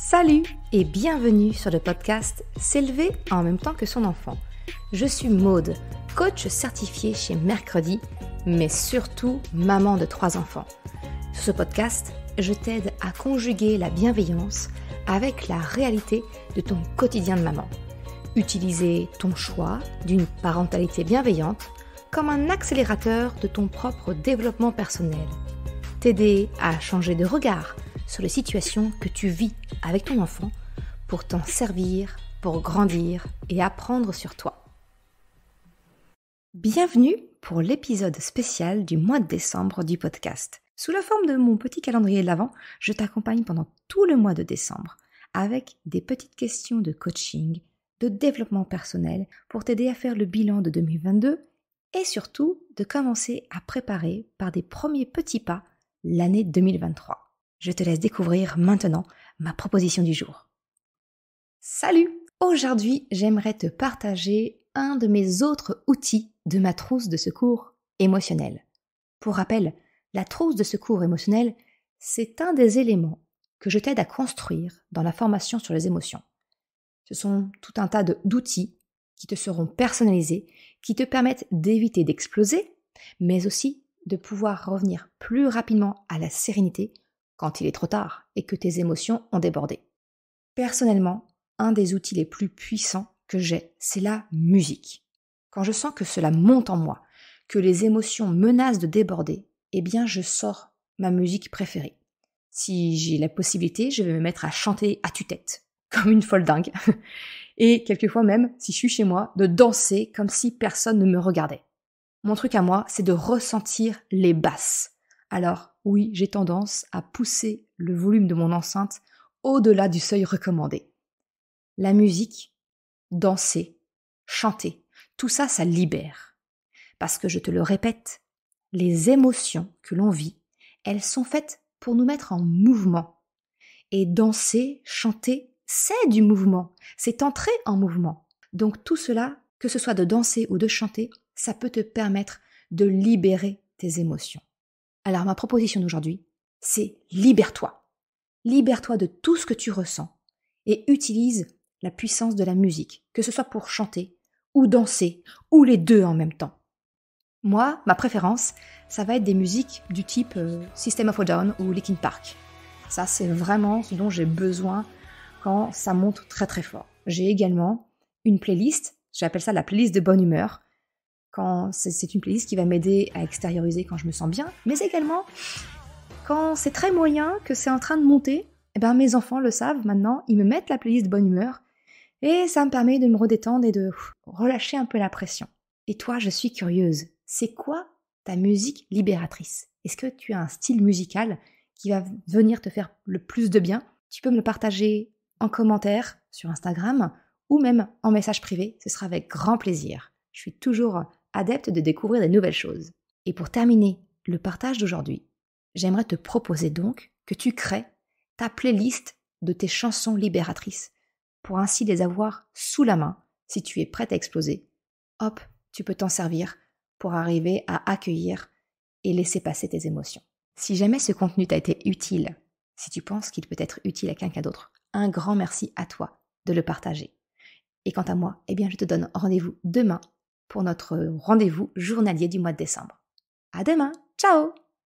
Salut et bienvenue sur le podcast S'élever en même temps que son enfant. Je suis Maude, coach certifié chez Mercredi, mais surtout maman de 3 enfants. Sur ce podcast, je t'aide à conjuguer la bienveillance avec la réalité de ton quotidien de maman. Utiliser ton choix d'une parentalité bienveillante comme un accélérateur de ton propre développement personnel. T'aider à changer de regard sur les situations que tu vis avec ton enfant pour t'en servir, pour grandir et apprendre sur toi. Bienvenue pour l'épisode spécial du mois de décembre du podcast. Sous la forme de mon petit calendrier de l'Avent, je t'accompagne pendant tout le mois de décembre avec des petites questions de coaching, de développement personnel pour t'aider à faire le bilan de 2022 et surtout de commencer à préparer par des premiers petits pas l'année 2023. Je te laisse découvrir maintenant ma proposition du jour. Salut! Aujourd'hui, j'aimerais te partager un de mes autres outils de ma trousse de secours émotionnel. Pour rappel, la trousse de secours émotionnel, c'est un des éléments que je t'aide à construire dans la formation sur les émotions. Ce sont tout un tas d'outils qui te seront personnalisés, qui te permettent d'éviter d'exploser, mais aussi de pouvoir revenir plus rapidement à la sérénité quand il est trop tard et que tes émotions ont débordé. Personnellement, un des outils les plus puissants que j'ai, c'est la musique. Quand je sens que cela monte en moi, que les émotions menacent de déborder, eh bien je sors ma musique préférée. Si j'ai la possibilité, je vais me mettre à chanter à tue-tête, comme une folle dingue. Et quelquefois même, si je suis chez moi, de danser comme si personne ne me regardait. Mon truc à moi, c'est de ressentir les basses. Alors oui, j'ai tendance à pousser le volume de mon enceinte au-delà du seuil recommandé. La musique, danser, chanter, tout ça, ça libère. Parce que je te le répète, les émotions que l'on vit, elles sont faites pour nous mettre en mouvement. Et danser, chanter, c'est du mouvement, c'est entrer en mouvement. Donc tout cela, que ce soit de danser ou de chanter, ça peut te permettre de libérer tes émotions. Alors ma proposition d'aujourd'hui, c'est libère-toi. Libère-toi de tout ce que tu ressens et utilise la puissance de la musique, que ce soit pour chanter ou danser ou les deux en même temps. Moi, ma préférence, ça va être des musiques du type System of a Down ou Linkin Park. Ça, c'est vraiment ce dont j'ai besoin quand ça monte très très fort. J'ai également une playlist, j'appelle ça la playlist de bonne humeur. C'est une playlist qui va m'aider à extérioriser quand je me sens bien, mais également quand c'est très moyen, que c'est en train de monter, eh ben mes enfants le savent maintenant, ils me mettent la playlist de bonne humeur et ça me permet de me redétendre et de relâcher un peu la pression. Et toi, je suis curieuse, c'est quoi ta musique libératrice? Est-ce que tu as un style musical qui va venir te faire le plus de bien? Tu peux me le partager en commentaire sur Instagram ou même en message privé, ce sera avec grand plaisir. Je suis toujours adepte de découvrir des nouvelles choses. Et pour terminer le partage d'aujourd'hui, j'aimerais te proposer donc que tu crées ta playlist de tes chansons libératrices pour ainsi les avoir sous la main si tu es prête à exploser. Hop, tu peux t'en servir pour arriver à accueillir et laisser passer tes émotions. Si jamais ce contenu t'a été utile, si tu penses qu'il peut être utile à quelqu'un d'autre, un grand merci à toi de le partager. Et quant à moi, eh bien je te donne rendez-vous demain pour notre rendez-vous journalier du mois de décembre. À demain, ciao!